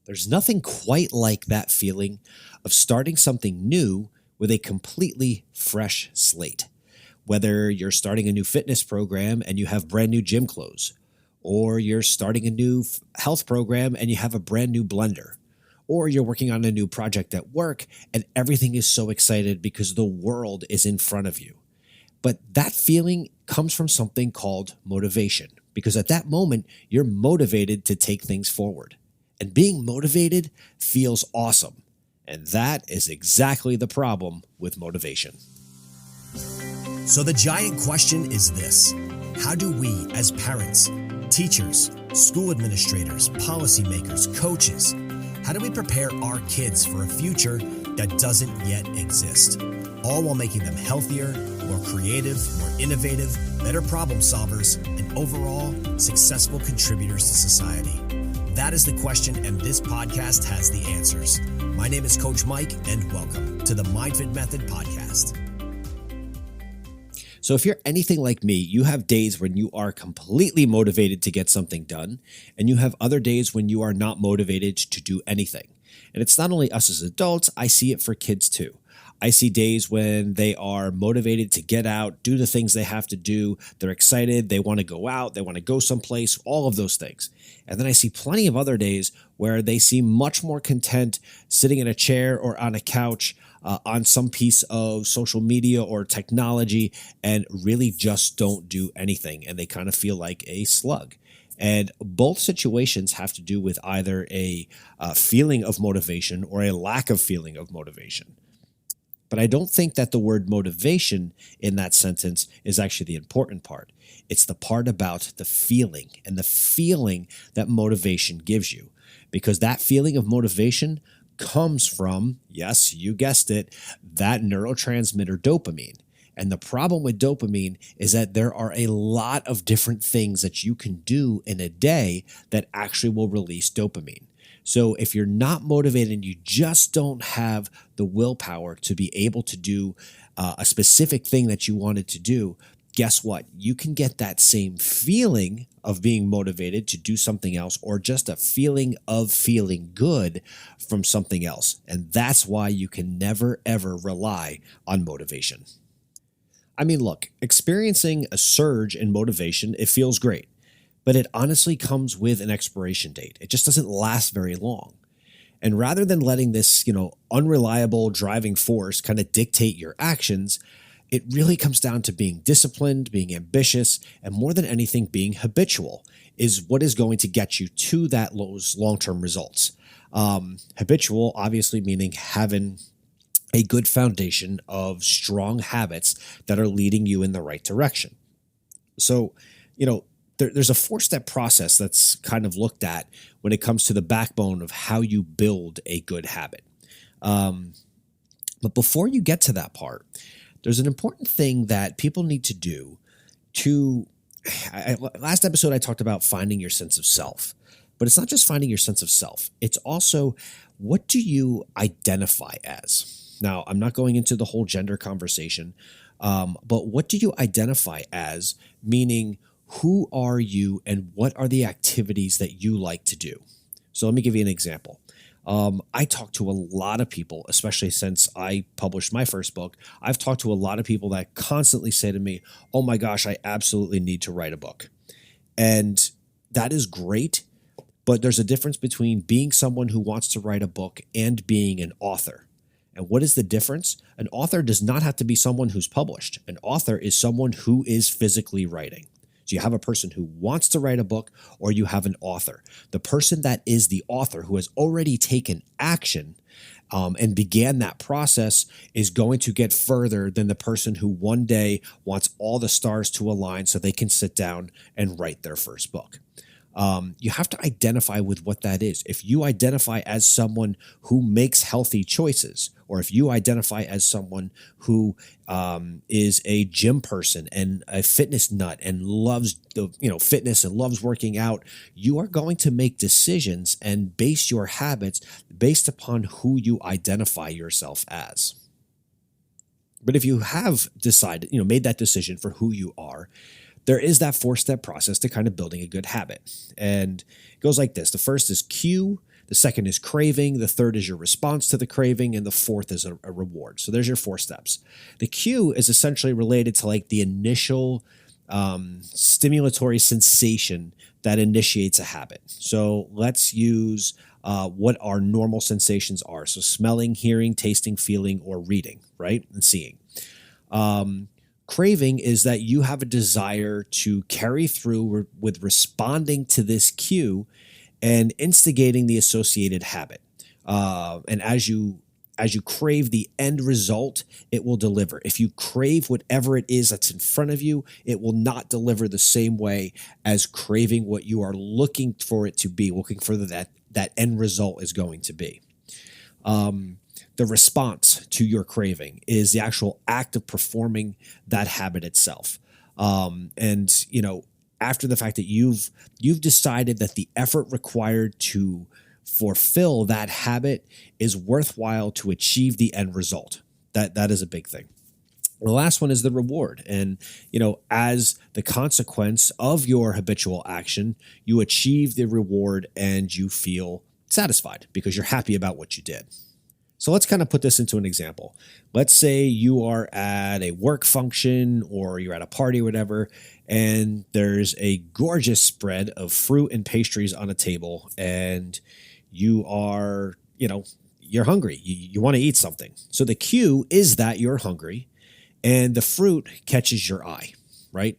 There's nothing quite like that feeling of starting something new with a completely fresh slate. Whether you're starting a new fitness program and you have brand new gym clothes, or you're starting a new health program and you have a brand new blender, or you're working on a new project at work and everything is so excited because the world is in front of you. But that feeling comes from something called motivation, because at that moment, you're motivated to take things forward. And being motivated feels awesome. And that is exactly the problem with motivation. So the giant question is this: how do we as parents, teachers, school administrators, policymakers, coaches, how do we prepare our kids for a future that doesn't yet exist? All while making them healthier, more creative, more innovative, better problem solvers, and overall successful contributors to society. That is the question, and this podcast has the answers. My name is Coach Mike, and welcome to the MindFit Method Podcast. So if you're anything like me, you have days when you are completely motivated to get something done, and you have other days when you are not motivated to do anything. And it's not only us as adults, I see it for kids too. I see days when they are motivated to get out, do the things they have to do. They're excited. They want to go out. They want to go someplace, all of those things. And then I see plenty of other days where they seem much more content sitting in a chair or on a couch on some piece of social media or technology and really just don't do anything. And they kind of feel like a slug. And both situations have to do with either a feeling of motivation or a lack of feeling of motivation. But I don't think that the word motivation in that sentence is actually the important part. It's the part about the feeling and the feeling that motivation gives you. Because that feeling of motivation comes from, yes, you guessed it, that neurotransmitter dopamine. And the problem with dopamine is that there are a lot of different things that you can do in a day that actually will release dopamine. So if you're not motivated and you just don't have the willpower to be able to do a specific thing that you wanted to do, guess what? You can get that same feeling of being motivated to do something else, or just a feeling of feeling good from something else. And that's why you can never, ever rely on motivation. I mean, look, experiencing a surge in motivation, it feels great. But it honestly comes with an expiration date. It just doesn't last very long. And rather than letting this, unreliable driving force kind of dictate your actions, it really comes down to being disciplined, being ambitious, and more than anything, being habitual is what is going to get you to those long-term results. Habitual, obviously, meaning having a good foundation of strong habits that are leading you in the right direction. So, there's a 4-step process that's kind of looked at when it comes to the backbone of how you build a good habit. But before you get to that part, there's an important thing that people need to do last episode I talked about finding your sense of self, but it's not just finding your sense of self. It's also, what do you identify as? Now, I'm not going into the whole gender conversation, but what do you identify as, meaning who are you and what are the activities that you like to do? So let me give you an example. I talk to a lot of people, especially since I published my first book. I've talked to a lot of people that constantly say to me, oh my gosh, I absolutely need to write a book. And that is great, but there's a difference between being someone who wants to write a book and being an author. And what is the difference? An author does not have to be someone who's published. An author is someone who is physically writing. So you have a person who wants to write a book, or you have an author. The person that is the author, who has already taken action and began that process, is going to get further than the person who one day wants all the stars to align so they can sit down and write their first book. You have to identify with what that is. If you identify as someone who makes healthy choices, or if you identify as someone who is a gym person and a fitness nut and loves fitness and loves working out, you are going to make decisions and base your habits based upon who you identify yourself as. But if you have decided, made that decision for who you are, there is that 4-step process to kind of building a good habit. And it goes like this. The first is cue, The second is craving. The third is your response to the craving. And the fourth is a reward. So there's your 4 steps. The cue is essentially related to like the initial stimulatory sensation that initiates a habit. So let's use what our normal sensations are. So smelling, hearing, tasting, feeling, or reading, right? And seeing. Craving is that you have a desire to carry through with responding to this cue and instigating the associated habit. And as you crave the end result, it will deliver. If you crave whatever it is that's in front of you, it will not deliver the same way as craving what you are looking for it to be, looking for that end result is going to be. The response to your craving is the actual act of performing that habit itself. And you know, after the fact that you've decided that the effort required to fulfill that habit is worthwhile to achieve the end result. That is a big thing. The last one is the reward. And, you know, as the consequence of your habitual action, you achieve the reward and you feel satisfied because you're happy about what you did. So let's kind of put this into an example. Let's say you are at a work function or you're at a party or whatever, and there's a gorgeous spread of fruit and pastries on a table, and you are, you know, you're hungry. You want to eat something. So the cue is that you're hungry and the fruit catches your eye, right?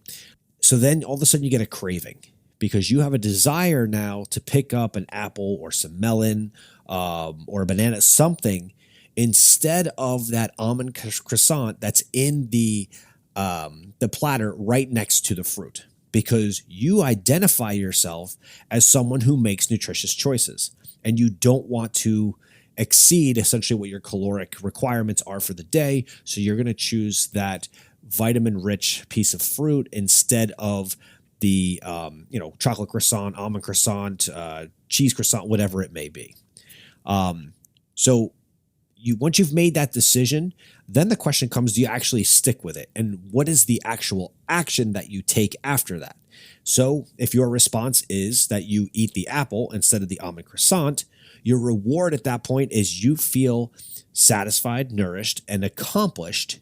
So then all of a sudden you get a craving because you have a desire now to pick up an apple or some melon or a banana, something, instead of that almond croissant that's in the platter right next to the fruit, because you identify yourself as someone who makes nutritious choices and you don't want to exceed essentially what your caloric requirements are for the day. So you're going to choose that vitamin-rich piece of fruit instead of the chocolate croissant, almond croissant, cheese croissant, whatever it may be. So once you've made that decision, then the question comes, do you actually stick with it? And what is the actual action that you take after that? So if your response is that you eat the apple instead of the almond croissant, your reward at that point is you feel satisfied, nourished, and accomplished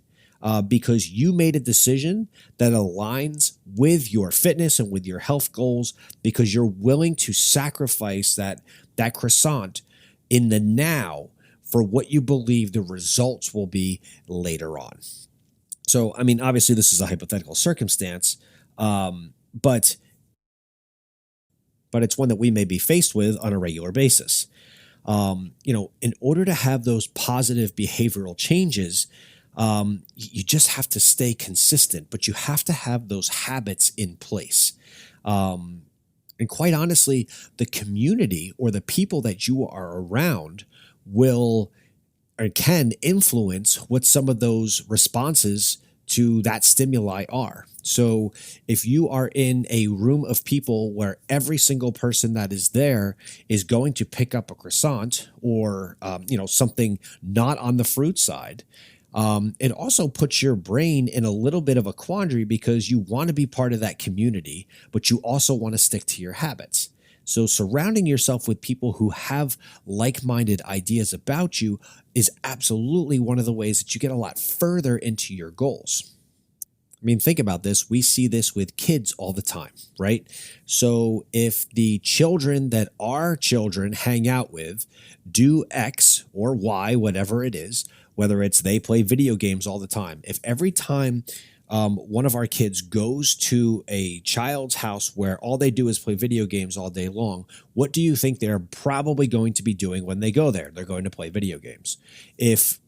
because you made a decision that aligns with your fitness and with your health goals, because you're willing to sacrifice that croissant in the now for what you believe the results will be later on. So, I mean, obviously this is a hypothetical circumstance, but it's one that we may be faced with on a regular basis. In order to have those positive behavioral changes, you just have to stay consistent, but you have to have those habits in place. And quite honestly, the community or the people that you are around will or can influence what some of those responses to that stimuli are. So if you are in a room of people where every single person that is there is going to pick up a croissant or something not on the fruit side, it also puts your brain in a little bit of a quandary because you want to be part of that community, but you also want to stick to your habits. So surrounding yourself with people who have like-minded ideas about you is absolutely one of the ways that you get a lot further into your goals. I mean, think about this. We see this with kids all the time, right? So if the children that our children hang out with do X or Y, whatever it is, whether it's they play video games all the time, if every time one of our kids goes to a child's house where all they do is play video games all day long, what do you think they're probably going to be doing when they go there? They're going to play video games. If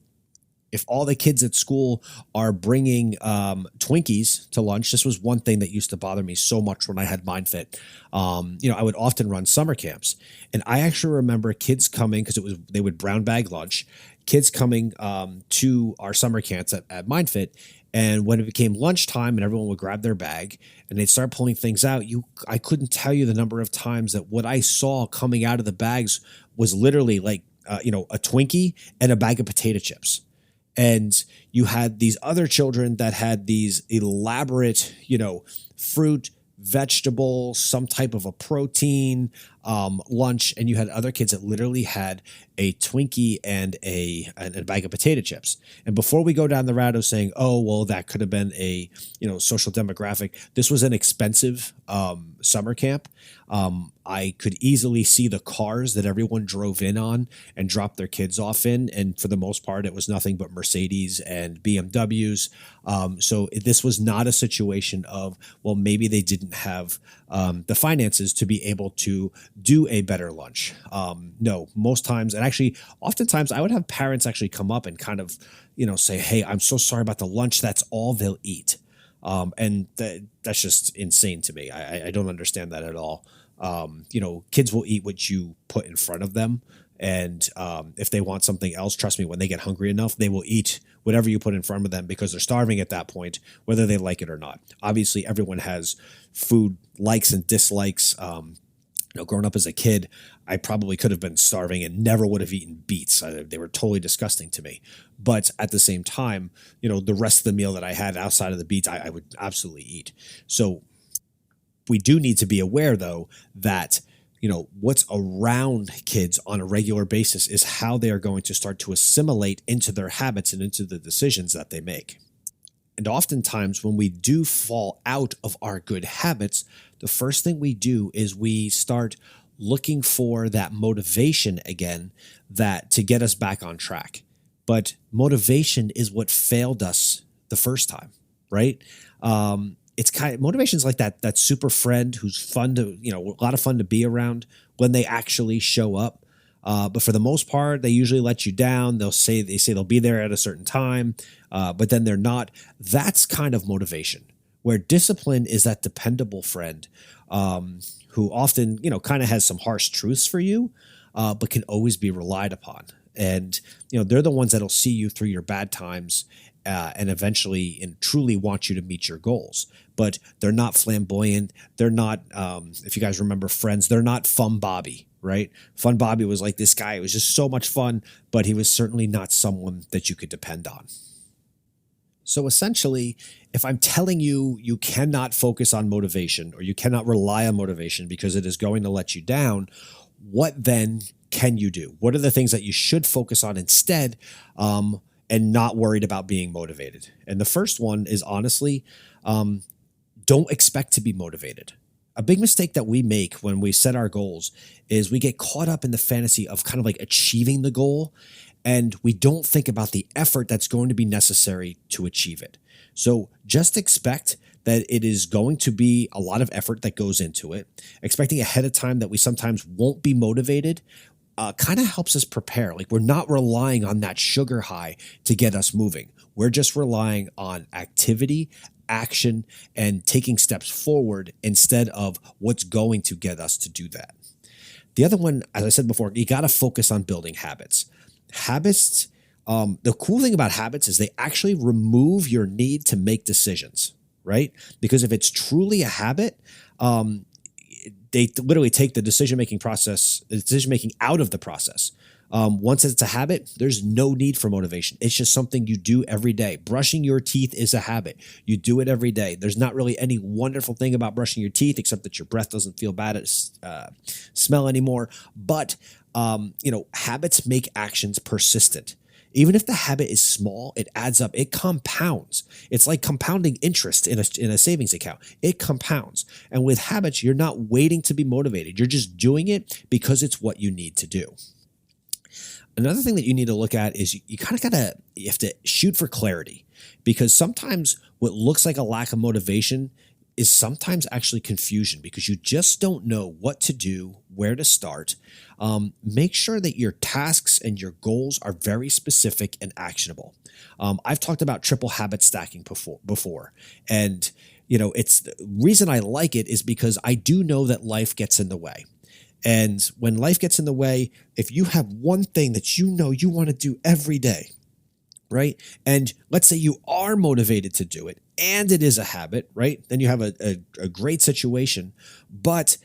all the kids at school are bringing Twinkies to lunch, this was one thing that used to bother me so much when I had MindFit. I would often run summer camps, and I actually remember kids coming because they would brown bag lunch. Kids coming to our summer camps at MindFit, and when it became lunchtime and everyone would grab their bag and they'd start pulling things out, I couldn't tell you the number of times that what I saw coming out of the bags was literally like a Twinkie and a bag of potato chips. And you had these other children that had these elaborate, fruit, vegetable, some type of a protein, lunch, and you had other kids that literally had a Twinkie and a bag of potato chips. And before we go down the route of saying, oh, well, that could have been a social demographic, this was an expensive summer camp. I could easily see the cars that everyone drove in on and dropped their kids off in. And for the most part, it was nothing but Mercedes and BMWs. So this was not a situation of, well, maybe they didn't have the finances to be able to do a better lunch. No, most times, and actually oftentimes I would have parents actually come up and kind of, say, hey, I'm so sorry about the lunch. That's all they'll eat. And that's just insane to me. I don't understand that at all. Kids will eat what you put in front of them. And if they want something else, trust me, when they get hungry enough, they will eat whatever you put in front of them because they're starving at that point, whether they like it or not. Obviously, everyone has food likes and dislikes. Growing up as a kid, I probably could have been starving and never would have eaten beets. They were totally disgusting to me. But at the same time, the rest of the meal that I had outside of the beets, I would absolutely eat. So we do need to be aware, though, that what's around kids on a regular basis is how they are going to start to assimilate into their habits and into the decisions that they make. And oftentimes when we do fall out of our good habits, the first thing we do is we start looking for that motivation again to get us back on track. But motivation is what failed us the first time, right? It's kind of motivation's like that super friend who's fun to, a lot of fun to be around when they actually show up. But for the most part, they usually let you down. They say they'll be there at a certain time, but then they're not. That's kind of motivation, where discipline is that dependable friend who often, kind of has some harsh truths for you, but can always be relied upon. And, they're the ones that'll see you through your bad times and eventually and truly want you to meet your goals. But they're not flamboyant. They're not, if you guys remember Friends, they're not Fun Bobby, right? Fun Bobby was like this guy. It was just so much fun, but he was certainly not someone that you could depend on. So essentially, if I'm telling you you cannot focus on motivation or you cannot rely on motivation because it is going to let you down, what then can you do? What are the things that you should focus on instead and not worried about being motivated? And the first one is honestly, don't expect to be motivated. A big mistake that we make when we set our goals is we get caught up in the fantasy of kind of like achieving the goal, and we don't think about the effort that's going to be necessary to achieve it. So just expect that it is going to be a lot of effort that goes into it. Expecting ahead of time that we sometimes won't be motivated kind of helps us prepare. Like, we're not relying on that sugar high to get us moving. We're just relying on activity, action, and taking steps forward instead of what's going to get us to do that. The other one, as I said before, you got to focus on building habits. Habits, the cool thing about habits is they actually remove your need to make decisions, right? Because if it's truly a habit, they literally take the decision-making out of the process. Once it's a habit, there's no need for motivation. It's just something you do every day. Brushing your teeth is a habit. You do it every day. There's not really any wonderful thing about brushing your teeth except that your breath doesn't feel bad at smell anymore. But, habits make actions persistent. Even if the habit is small, it adds up. It compounds. It's like compounding interest in a savings account. It compounds. And with habits, you're not waiting to be motivated. You're just doing it because it's what you need to do. Another thing that you need to look at is you kind of you have to shoot for clarity, because sometimes what looks like a lack of motivation is sometimes actually confusion because you just don't know what to do, where to start. Make sure that your tasks and your goals are very specific and actionable. I've talked about triple habit stacking before. And, it's the reason I like it is because I do know that life gets in the way. And when life gets in the way, if you have one thing that you want to do every day, right? And let's say you are motivated to do it and it is a habit, right? Then you have a great situation, but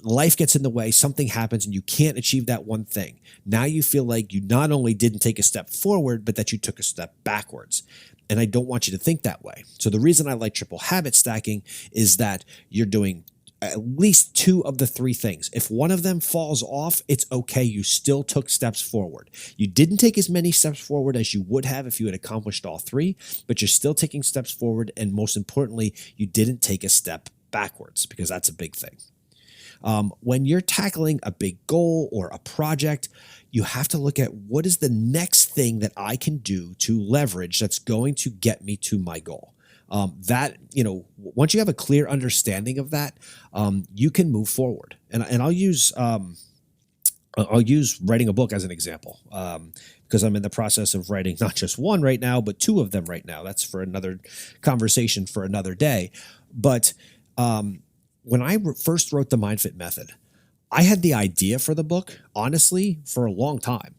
life gets in the way, something happens and you can't achieve that one thing. Now you feel like you not only didn't take a step forward, but that you took a step backwards. And I don't want you to think that way. So the reason I like triple habit stacking is that you're doing at least two of the three things. If one of them falls off, it's okay. You still took steps forward. You didn't take as many steps forward as you would have if you had accomplished all three, but you're still taking steps forward. And most importantly, you didn't take a step backwards, because that's a big thing. When you're tackling a big goal or a project, you have to look at what is the next thing that I can do to leverage that's going to get me to my goal. Once you have a clear understanding of that, you can move forward. And I'll use writing a book as an example, because I'm in the process of writing not just one right now, but two of them right now. That's for another conversation for another day. But when I first wrote the MindFit Method, I had the idea for the book, honestly, for a long time.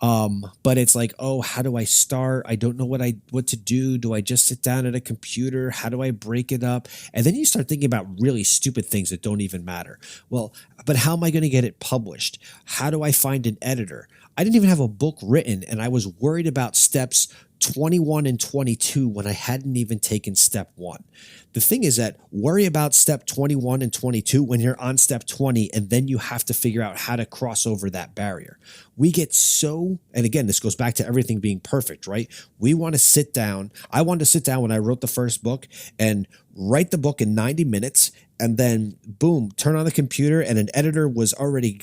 But it's like, oh, how do I start? I don't know what to do. Do I just sit down at a computer? How do I break it up? And then you start thinking about really stupid things that don't even matter. Well, but how am I going to get it published? How do I find an editor? I didn't even have a book written, and I was worried about steps 21 and 22 when I hadn't even taken step 1. The thing is that worry about step 21 and 22 when you're on step 20, and then you have to figure out how to cross over that barrier. We get so, and again, this goes back to everything being perfect, right? We want to sit down. I wanted to sit down when I wrote the first book and write the book in 90 minutes, and then boom, turn on the computer, and an editor was already,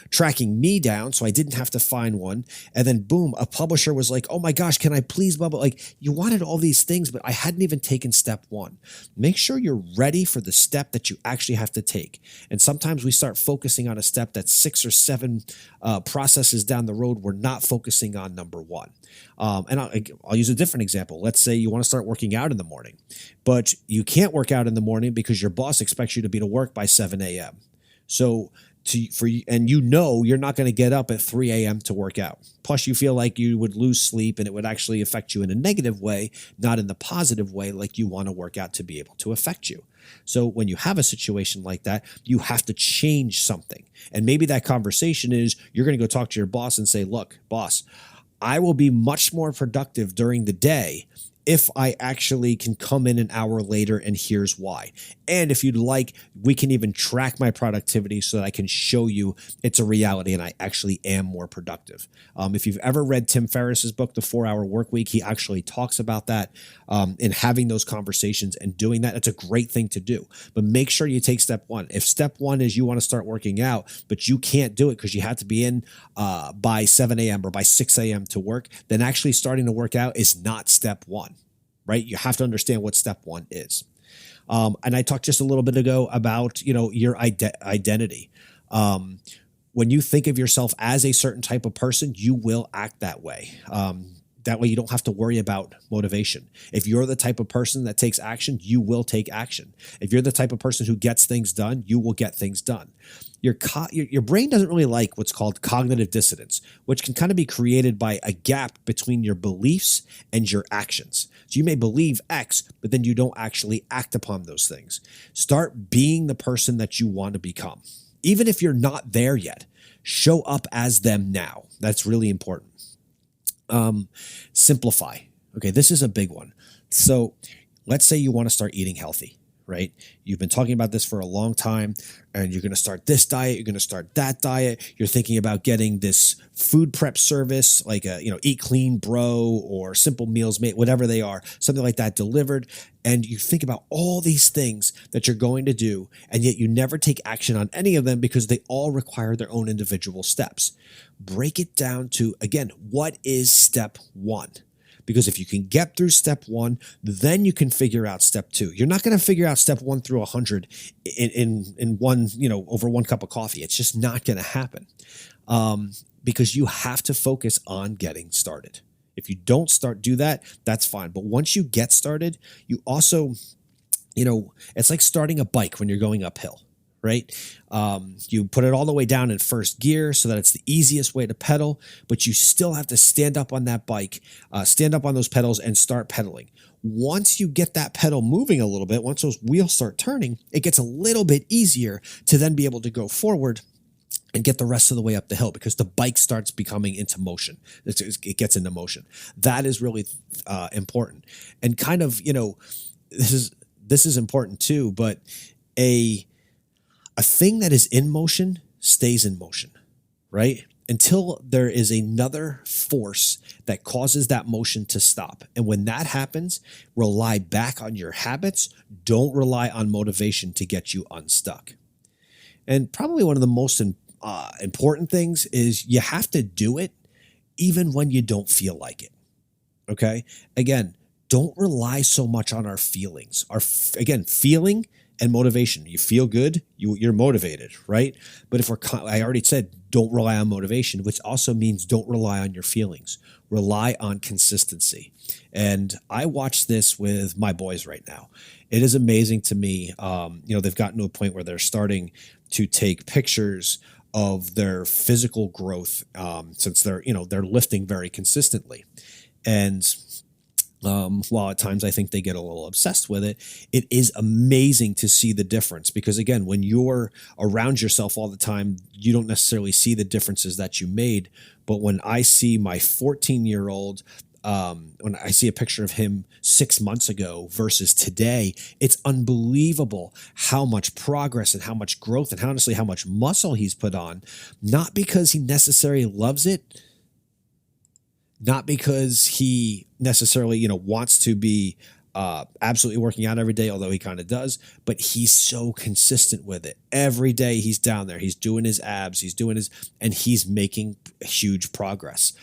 tracking me down, so I didn't have to find one. And then boom, a publisher was like, "Oh my gosh, can I please bubble?" Like, you wanted all these things, but I hadn't even taken step 1. Make sure you're ready for the step that you actually have to take. And sometimes we start focusing on a step that's 6 or 7 processes down the road. We're not focusing on number 1. And I'll use a different example. Let's say you want to start working out in the morning, but you can't work out in the morning because your boss expects you to be to work by 7 a.m. So you're not going to get up at 3 a.m. to work out. Plus, you feel like you would lose sleep, and it would actually affect you in a negative way, not in the positive way like you want to work out to be able to affect you. So when you have a situation like that, you have to change something. And maybe that conversation is you're going to go talk to your boss and say, "Look, boss, I will be much more productive during the day if I actually can come in an hour later, and here's why. And if you'd like, we can even track my productivity so that I can show you it's a reality and I actually am more productive." If you've ever read Tim Ferriss's book, The 4-Hour Workweek, he actually talks about that, and having those conversations and doing that. It's a great thing to do. But make sure you take step 1. If step 1 is you want to start working out, but you can't do it because you have to be in by 7 a.m. or by 6 a.m. to work, then actually starting to work out is not step 1. Right? You have to understand what step 1 is. And I talked just a little bit ago about, your identity. When you think of yourself as a certain type of person, you will act that way. That way you don't have to worry about motivation. If you're the type of person that takes action, you will take action. If you're the type of person who gets things done, you will get things done. Your brain doesn't really like what's called cognitive dissonance, which can kind of be created by a gap between your beliefs and your actions. So you may believe X, but then you don't actually act upon those things. Start being the person that you want to become. Even if you're not there yet, show up as them now. That's really important. Simplify. Okay, this is a big one. So let's say you want to start eating healthy, right? You've been talking about this for a long time, and you're going to start this diet. You're going to start that diet. You're thinking about getting this food prep service, like Eat Clean Bro or Simple Meals Made, whatever they are, something like that delivered. And you think about all these things that you're going to do, and yet you never take action on any of them because they all require their own individual steps. Break it down to, again, what is step 1? Because if you can get through step 1, then you can figure out step 2. You're not going to figure out step 1 through 100 in one, over one cup of coffee. It's just not going to happen, because you have to focus on getting started. If you don't do that, that's fine. But once you get started, you also, it's like starting a bike when you're going uphill. Right? You put it all the way down in first gear so that it's the easiest way to pedal, but you still have to stand up on that bike, stand up on those pedals and start pedaling. Once you get that pedal moving a little bit, once those wheels start turning, it gets a little bit easier to then be able to go forward and get the rest of the way up the hill because the bike starts becoming into motion. It gets into motion. That is really important. And kind of, this is important too, but A thing that is in motion stays in motion, right? Until there is another force that causes that motion to stop. And when that happens, rely back on your habits. Don't rely on motivation to get you unstuck. And probably one of the most important things is you have to do it even when you don't feel like it. Okay? Again, don't rely so much on our feelings. Again, feeling and motivation. You feel good, you're motivated, right? But if I already said, don't rely on motivation, which also means don't rely on your feelings. Rely on consistency. And I watch this with my boys right now. It is amazing to me. They've gotten to a point where they're starting to take pictures of their physical growth since they're lifting very consistently. And while at times I think they get a little obsessed with it, it is amazing to see the difference. Because again, when you're around yourself all the time, you don't necessarily see the differences that you made. But when I see my 14-year-old, when I see a picture of him 6 months ago versus today, it's unbelievable how much progress and how much growth and honestly how much muscle he's put on. Not because he necessarily loves it, not because he necessarily, wants to be absolutely working out every day, although he kind of does, but he's so consistent with it. Every day he's down there, he's doing his abs, and he's making huge progress.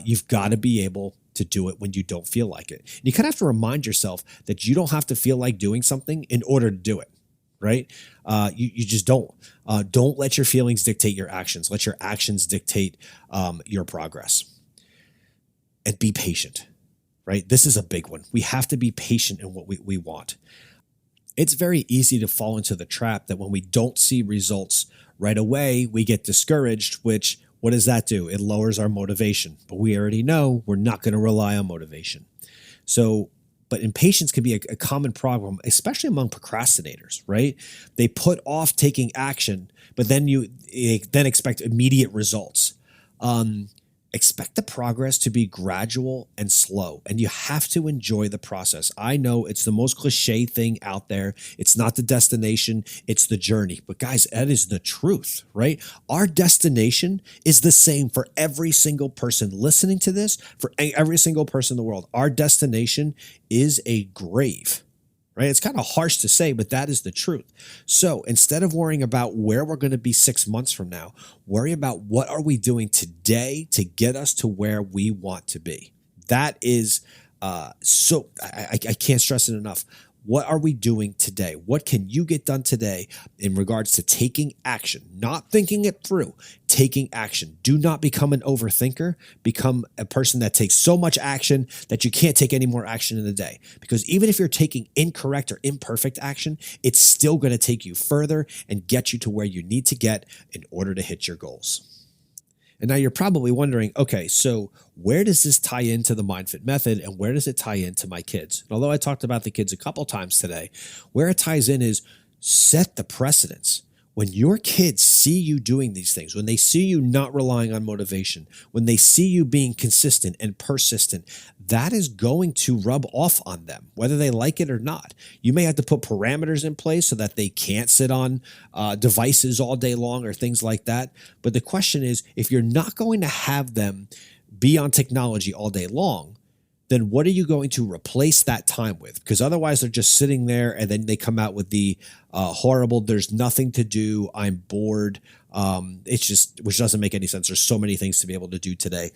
You've got to be able to do it when you don't feel like it. And you kind of have to remind yourself that you don't have to feel like doing something in order to do it, right? You just don't. Don't let your feelings dictate your actions. Let your actions dictate your progress. And be patient, right? This is a big one. We have to be patient in what we want. It's very easy to fall into the trap that when we don't see results right away, we get discouraged, which, what does that do? It lowers our motivation. But we already know we're not going to rely on motivation. But impatience can be a common problem, especially among procrastinators, right? They put off taking action, but then then expect immediate results. Expect the progress to be gradual and slow, and you have to enjoy the process. I know it's the most cliche thing out there. It's not the destination, it's the journey. But guys, that is the truth, right? Our destination is the same for every single person listening to this, for every single person in the world. Our destination is a grave. Right? It's kind of harsh to say, but that is the truth. So instead of worrying about where we're going to be 6 months from now, worry about what are we doing today to get us to where we want to be. That is I can't stress it enough. What are we doing today? What can you get done today in regards to taking action, not thinking it through, taking action? Do not become an overthinker. Become a person that takes so much action that you can't take any more action in a day. Because even if you're taking incorrect or imperfect action, it's still going to take you further and get you to where you need to get in order to hit your goals. And now you're probably wondering, okay, so where does this tie into the MindFit method and where does it tie into my kids? And although I talked about the kids a couple times today, where it ties in is set the precedence. When your kids see you doing these things, when they see you not relying on motivation, when they see you being consistent and persistent, that is going to rub off on them, whether they like it or not. You may have to put parameters in place so that they can't sit on devices all day long or things like that. But the question is, if you're not going to have them be on technology all day long, then what are you going to replace that time with? Because otherwise they're just sitting there and then they come out with the horrible, there's nothing to do, I'm bored. Which doesn't make any sense. There's so many things to be able to do today.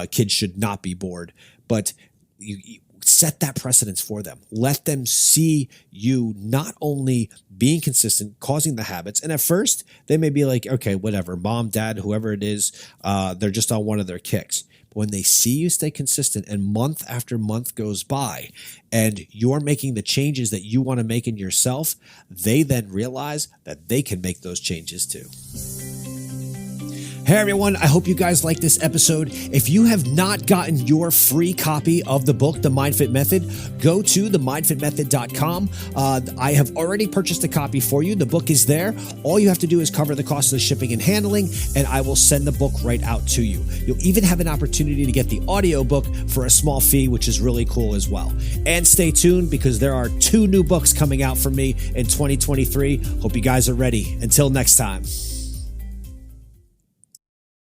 Kids should not be bored, but you set that precedence for them. Let them see you not only being consistent, causing the habits. And at first they may be like, okay, whatever, mom, dad, whoever it is, they're just on one of their kicks. But when they see you stay consistent and month after month goes by and you're making the changes that you want to make in yourself, they then realize that they can make those changes too. Hey everyone, I hope you guys like this episode. If you have not gotten your free copy of the book, The MindFit Method, go to themindfitmethod.com. I have already purchased a copy for you. The book is there. All you have to do is cover the cost of the shipping and handling, and I will send the book right out to you. You'll even have an opportunity to get the audiobook for a small fee, which is really cool as well. And stay tuned because there are 2 new books coming out from me in 2023. Hope you guys are ready. Until next time.